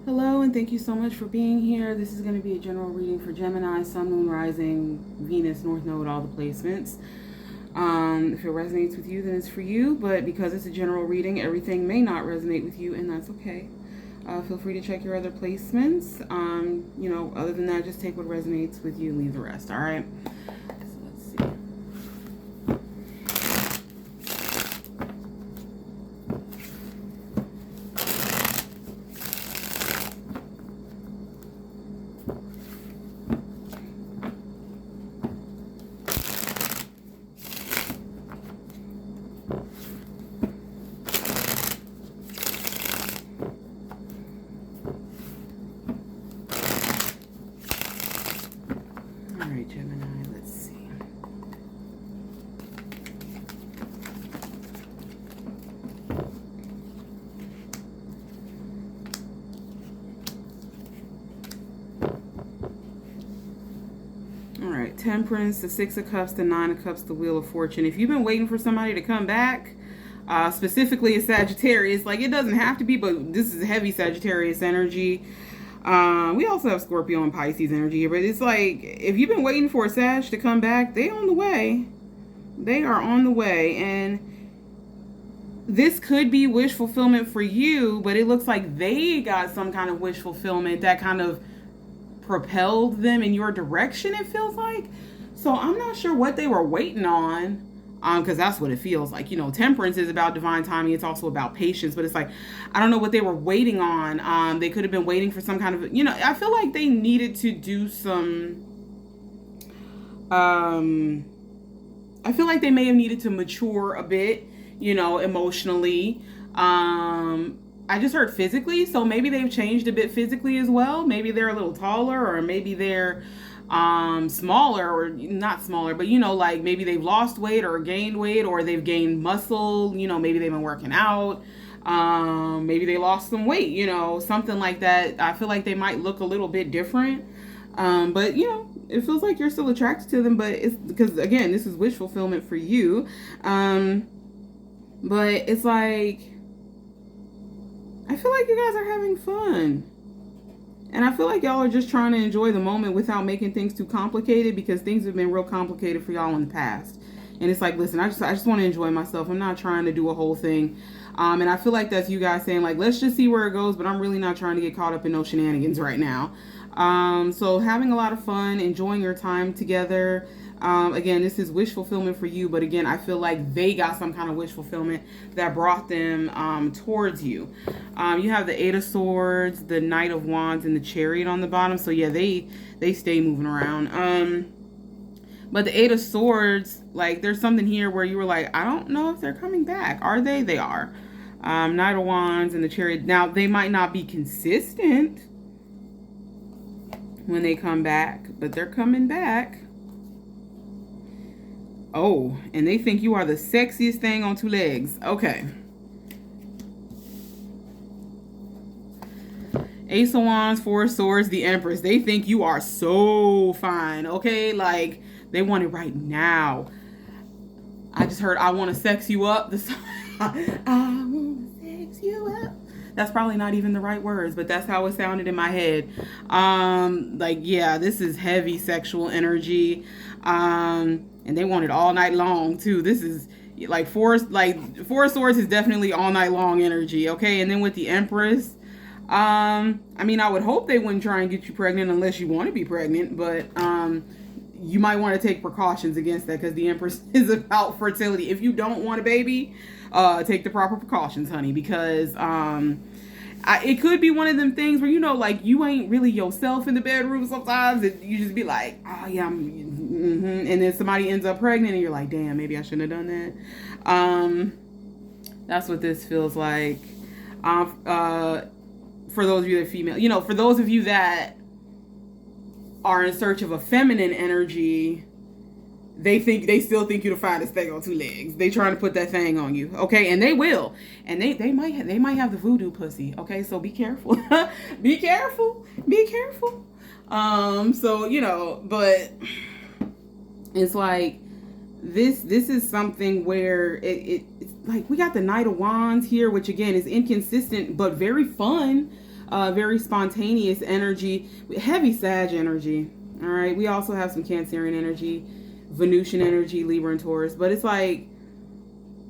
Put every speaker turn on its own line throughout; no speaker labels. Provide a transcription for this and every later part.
Hello, and thank you so much for being here. This is going to be a general reading for Gemini, Sun, Moon, Rising, Venus, North Node, all the placements. If it resonates with you, then it's for you. But because it's a general reading, everything may not resonate with you, and that's okay. Feel free to check your other placements. Other than that, just take what resonates with you and leave the rest. All right. So let's see. All right, Gemini, let's see. All right, Temperance, the Six of Cups, the Nine of Cups, the Wheel of Fortune. If you've been waiting for somebody to come back, specifically a Sagittarius, like it doesn't have to be, but this is heavy Sagittarius energy. We also have Scorpio and Pisces energy here, but it's like if you've been waiting for a Sag to come back, they on the way. They are on the way, and this could be wish fulfillment for you, but it looks like they got some kind of wish fulfillment that kind of propelled them in your direction, it feels like. So I'm not sure what they were waiting on. Because that's what it feels like. Temperance is about divine timing. It's also about patience. But it's like, I don't know what they were waiting on. They could have been waiting for some kind of, I feel like they needed to do some, I feel like they may have needed to mature a bit, emotionally. I just heard physically. So maybe they've changed a bit physically as well. Maybe they're a little taller, or maybe they're smaller, or not smaller, but like maybe they've lost weight or gained weight, or they've gained muscle, maybe they've been working out, maybe they lost some weight, something like that. I feel like they might look a little bit different, but it feels like you're still attracted to them, but it's because, again, this is wish fulfillment for you, but it's like I feel like you guys are having fun. And I feel like y'all are just trying to enjoy the moment without making things too complicated, because things have been real complicated for y'all in the past. And it's like, listen, I just want to enjoy myself. I'm not trying to do a whole thing. And I feel like that's you guys saying, like, let's just see where it goes, but I'm really not trying to get caught up in no shenanigans right now. So having a lot of fun, enjoying your time together. Again, this is wish fulfillment for you, but again, I feel like they got some kind of wish fulfillment that brought them towards you. You have the Eight of Swords, the Knight of Wands, and the Chariot on the bottom. So yeah, they stay moving around. But the Eight of Swords, like, there's something here where you were like, I don't know if they're coming back. Are they? They are. Knight of Wands and the Chariot. Now, they might not be consistent when they come back, but they're coming back. Oh, and they think you are the sexiest thing on two legs. Okay. Ace of Wands, Four of Swords, the Empress. They think you are so fine. Okay, like they want it right now. I just heard I want to sex you up. I want to sex you up. That's probably not even the right words, but that's how it sounded in my head. Like, yeah, this is heavy sexual energy. And they want it all night long too. This is like Four of Swords is definitely all night long energy. Okay, and then with the Empress, I mean, I would hope they wouldn't try and get you pregnant unless you want to be pregnant, but you might want to take precautions against that, because the Empress is about fertility. If you don't want a baby, take the proper precautions, honey, because it could be one of them things where, like, you ain't really yourself in the bedroom sometimes, and you just be like, oh yeah, and then somebody ends up pregnant and you're like, damn, maybe I shouldn't have done that. That's what this feels like. For those of you that are female, for those of you that are in search of a feminine energy, they still think you the finest thing on two legs. They trying to put that thing on you, okay? And they will, and they might have the voodoo pussy, okay? So be careful, be careful. So but it's like this is something where it's like we got the Knight of Wands here, which again is inconsistent but very fun. Very spontaneous energy, heavy Sag energy. All right. We also have some Cancerian energy, Venusian energy, Libra and Taurus. But it's like,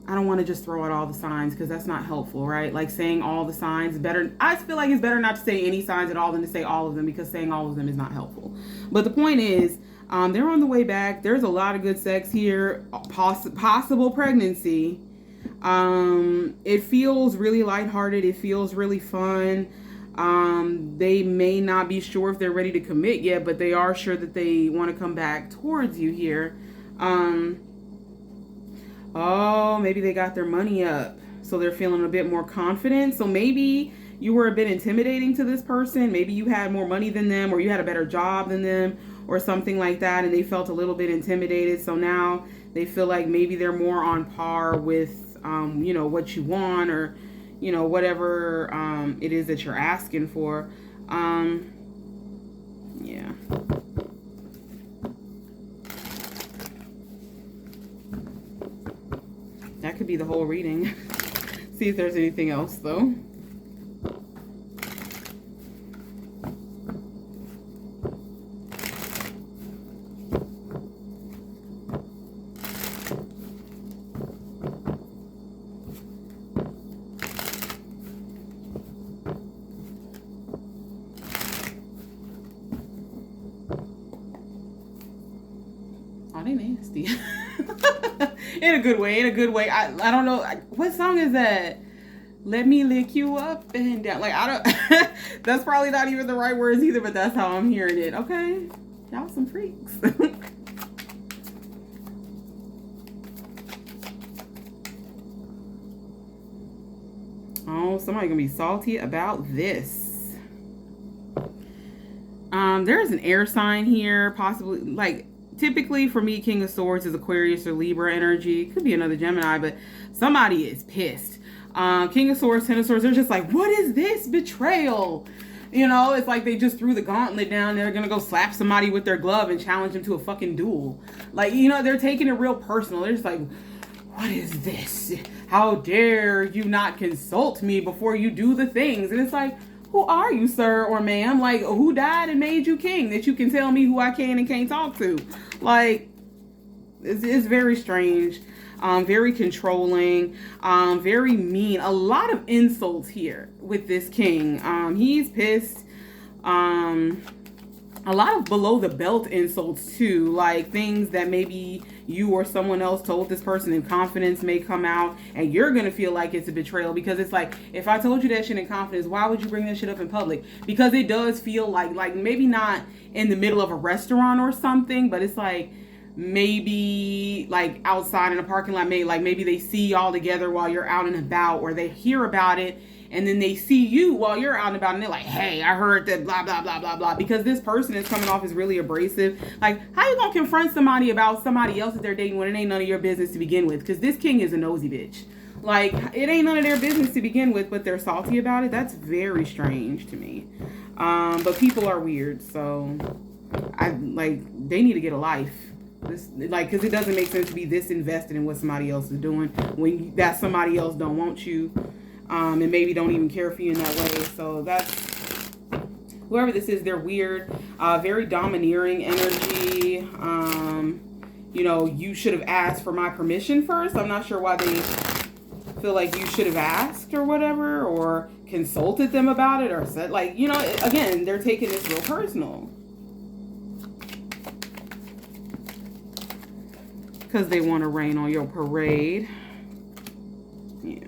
I don't want to just throw out all the signs because that's not helpful, right? Like saying all the signs better. I feel like it's better not to say any signs at all than to say all of them, because saying all of them is not helpful. But the point is, they're on the way back. There's a lot of good sex here, possible pregnancy. It feels really lighthearted. It feels really fun. They may not be sure if they're ready to commit yet, but they are sure that they want to come back towards you here. Oh, maybe they got their money up, so they're feeling a bit more confident. So maybe you were a bit intimidating to this person. Maybe you had more money than them, or you had a better job than them, or something like that, and they felt a little bit intimidated. So now they feel like maybe they're more on par with, what you want, or, whatever it is that you're asking for. Yeah. That could be the whole reading. See if there's anything else, though. Oh, they nasty. In a good way, I don't know. What song is that? Let me lick you up and down. Like, I don't, that's probably not even the right words either, but that's how I'm hearing it. Okay. Y'all some freaks. Oh, somebody gonna be salty about this. There's an air sign here, possibly, like, typically for me, King of Swords is Aquarius or Libra energy. Could be another Gemini, but somebody is pissed. King of Swords, Ten of Swords, they're just like, what is this betrayal? It's like they just threw the gauntlet down. They're going to go slap somebody with their glove and challenge them to a fucking duel. Like, they're taking it real personal. They're just like, what is this? How dare you not consult me before you do the things? And it's like, who are you, sir or ma'am? Like, who died and made you king that you can tell me who I can and can't talk to? Like, it's very strange. Very controlling, very mean. A lot of insults here with this king. He's pissed. A lot of below the belt insults too, like things that maybe you or someone else told this person in confidence may come out, and you're gonna feel like it's a betrayal, because it's like, if I told you that shit in confidence, why would you bring that shit up in public? Because it does feel like maybe not in the middle of a restaurant or something, but it's like maybe like outside in a parking lot, maybe they see y'all together while you're out and about, or they hear about it and then they see you while you're out and about, and they're like, hey, I heard that blah blah blah blah blah, because this person is coming off as really abrasive. Like, how you gonna confront somebody about somebody else that they're dating when it ain't none of your business to begin with? Because this king is a nosy bitch. Like, it ain't none of their business to begin with, but they're salty about it. That's very strange to me. But people are weird, so they need to get a life. Because it doesn't make sense to be this invested in what somebody else is doing when that somebody else don't want you, and maybe don't even care for you in that way. So that's, whoever this is, they're weird. Very domineering energy. You should have asked for my permission first. I'm not sure why they feel like you should have asked or whatever, or consulted them about it, or said, again, they're taking this real personal. Because they want to rain on your parade. Yeah.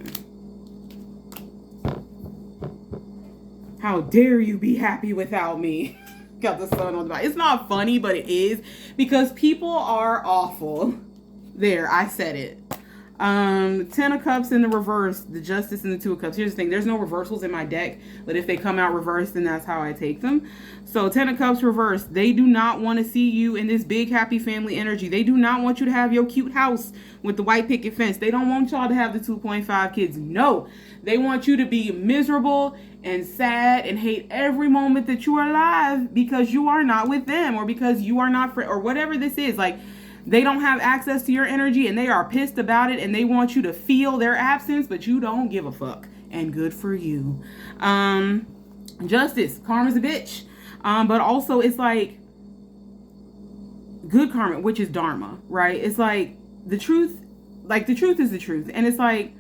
How dare you be happy without me? Got the sun on the back. It's not funny, but it is. Because people are awful. There, I said it. 10 of Cups in the reverse, the Justice and the 2 of Cups. Here's the thing, there's no reversals in my deck, but if they come out reversed, then that's how I take them. So 10 of Cups reversed, they do not want to see you in this big happy family energy. They do not want you to have your cute house with the white picket fence. They don't want y'all to have the 2.5 kids. No, they want you to be miserable and sad and hate every moment that you are alive, because you are not with them, or because you are not or whatever this is. Like, they don't have access to your energy, and they are pissed about it, and they want you to feel their absence, but you don't give a fuck. And good for you. Justice. Karma's a bitch. But also it's like good karma, which is dharma, right? It's like the truth, the truth is the truth. And it's like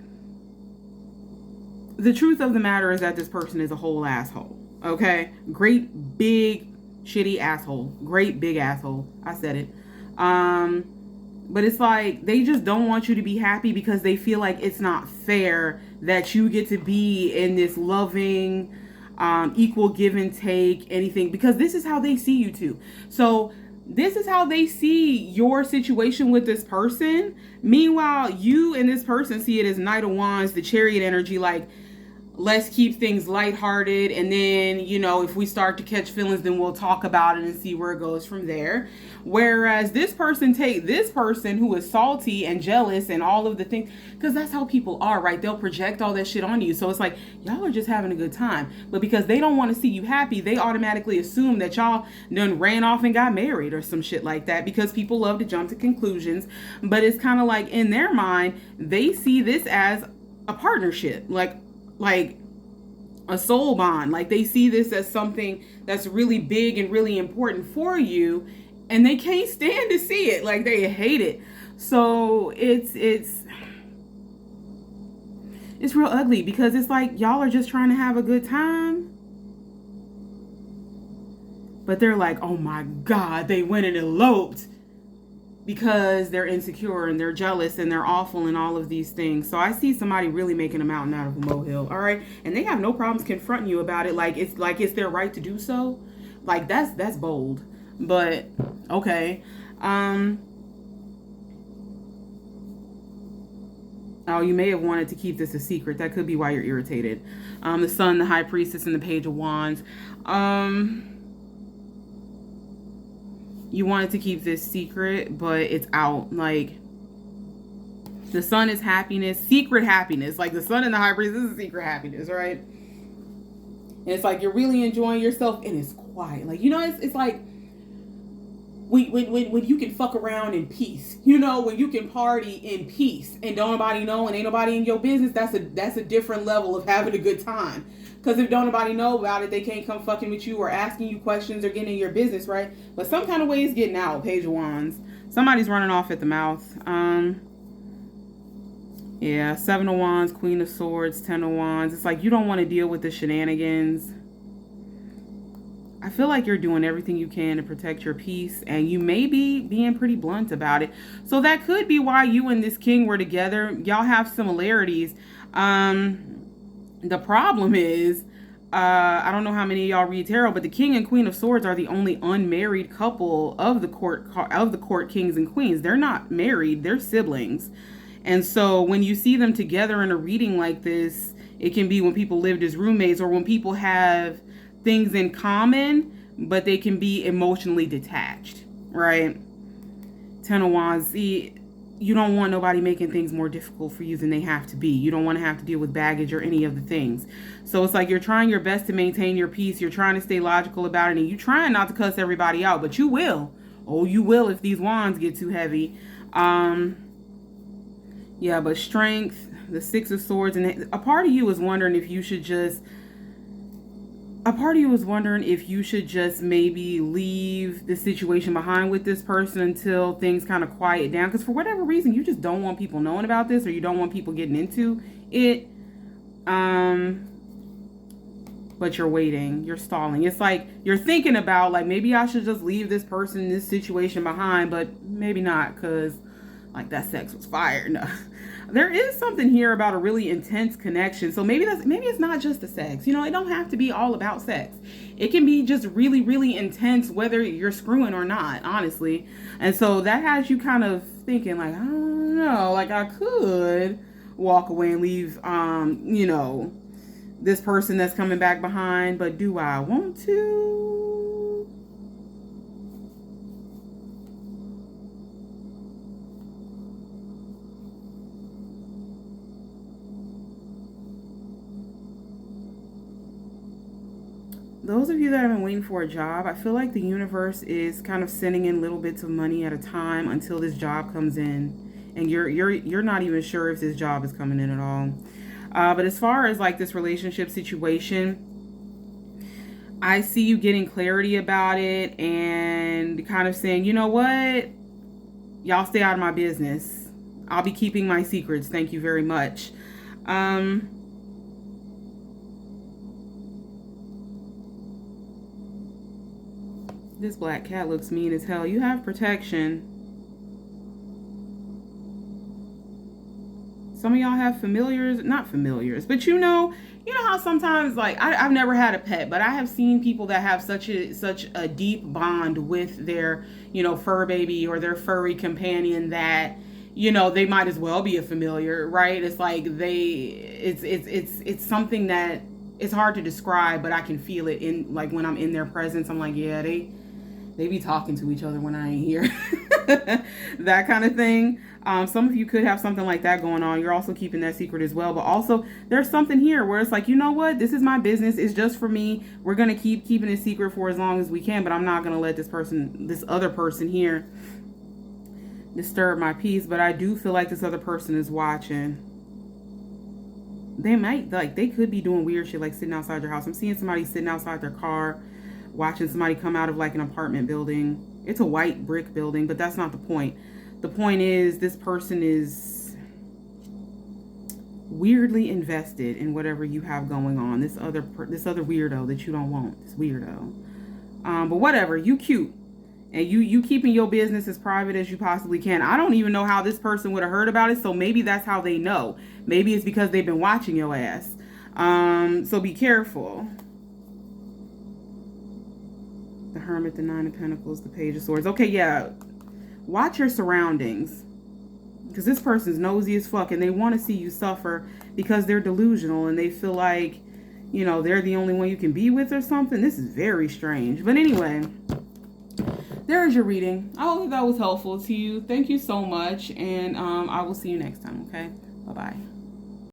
the truth of the matter is that this person is a whole asshole. Okay? Great big shitty asshole. Great big asshole. I said it. But it's like they just don't want you to be happy because they feel like it's not fair that you get to be in this loving, equal give and take, anything, because this is how they see you too. So this is how they see your situation with this person. Meanwhile, you and this person see it as Knight of Wands, the Chariot energy, like, let's keep things lighthearted, and then, if we start to catch feelings, then we'll talk about it and see where it goes from there. Whereas this person who is salty and jealous and all of the things, because that's how people are, right? They'll project all that shit on you. So it's like, y'all are just having a good time. But because they don't want to see you happy, they automatically assume that y'all done ran off and got married or some shit like that, because people love to jump to conclusions. But it's kind of like, in their mind, they see this as a partnership, like a soul bond. Like, they see this as something that's really big and really important for you, and they can't stand to see it. Like, they hate it. So it's real ugly, because it's like y'all are just trying to have a good time, but they're like, oh my God, they went and eloped, because they're insecure and they're jealous and they're awful and all of these things. So I see somebody really making a mountain out of a molehill. All right. And they have no problems confronting you about it. Like it's their right to do so. Like, that's bold, but okay. Oh, you may have wanted to keep this a secret. That could be why you're irritated. The Sun, the High Priestess, and the Page of Wands. You wanted to keep this secret, but it's out. Like, the Sun is happiness, secret happiness. Like, the Sun and the High Priest, this is secret happiness, right? And it's like you're really enjoying yourself, and it's quiet. Like, it's like when you can fuck around in peace. When you can party in peace and don't nobody know and ain't nobody in your business. That's a different level of having a good time. Because if don't nobody know about it, they can't come fucking with you or asking you questions or getting in your business, right? But some kind of way is getting out. Page of Wands. Somebody's running off at the mouth. Yeah, 7 of Wands, Queen of Swords, 10 of Wands. It's like you don't want to deal with the shenanigans. I feel like you're doing everything you can to protect your peace, and you may be being pretty blunt about it. So that could be why you and this king were together. Y'all have similarities. The problem is, I don't know how many of y'all read tarot, but the King and Queen of Swords are the only unmarried couple of the court kings and queens. They're not married, they're siblings. And so when you see them together in a reading like this, it can be when people lived as roommates, or when people have things in common, but they can be emotionally detached, right? 10 of Wands. See, you don't want nobody making things more difficult for you than they have to be. You don't want to have to deal with baggage or any of the things. So it's like you're trying your best to maintain your peace. You're trying to stay logical about it, and you're trying not to cuss everybody out, but you will. Oh, you will if these wands get too heavy. Yeah, but strength, the 6 of Swords, and a part of you is wondering if you should just maybe leave the situation behind with this person until things kind of quiet down. Because for whatever reason, you just don't want people knowing about this, or you don't want people getting into it. But you're waiting. You're stalling. It's like you're thinking about, like, maybe I should just leave this person, this situation behind, but maybe not, because, like, that sex was fire. No. There is something here about a really intense connection. So maybe it's not just the sex. It don't have to be all about sex. It can be just really, really intense, whether you're screwing or not, honestly. And so that has you kind of thinking, like, I don't know, like, I could walk away and leave, this person that's coming back behind, but do I want to? Those of you that have been waiting for a job, I feel like the universe is kind of sending in little bits of money at a time until this job comes in, and you're not even sure if this job is coming in at all. But as far as like this relationship situation, I see you getting clarity about it and kind of saying, you know what? Y'all stay out of my business. I'll be keeping my secrets. Thank you very much. This black cat looks mean as hell. You have protection. Some of y'all have familiars, not familiars, but you know how sometimes, like, I've never had a pet, but I have seen people that have such a deep bond with their, fur baby or their furry companion that, they might as well be a familiar, right? It's like it's something that it's hard to describe, but I can feel it in, like, when I'm in their presence. I'm like, yeah, they be talking to each other when I ain't here. That kind of thing. Some of you could have something like that going on. You're also keeping that secret as well. But also, there's something here where it's like, you know what? This is my business. It's just for me. We're going to keep keeping it secret for as long as we can. But I'm not going to let this other person here, disturb my peace. But I do feel like this other person is watching. They could be doing weird shit, like sitting outside your house. I'm seeing somebody sitting outside their car, watching somebody come out of, like, an apartment building. It's a white brick building, but that's not the point. The point is, this person is weirdly invested in whatever you have going on. This other weirdo that you don't want. This weirdo. But whatever. You cute. And you keeping your business as private as you possibly can. I don't even know how this person would have heard about it, so maybe that's how they know. Maybe it's because they've been watching your ass. So be careful. The Hermit, the Nine of Pentacles, the Page of Swords. Okay, yeah. Watch your surroundings. Because this person's nosy as fuck and they want to see you suffer because they're delusional and they feel like, they're the only one you can be with or something. This is very strange. But anyway, there's your reading. I hope that was helpful to you. Thank you so much. And I will see you next time, okay? Bye-bye.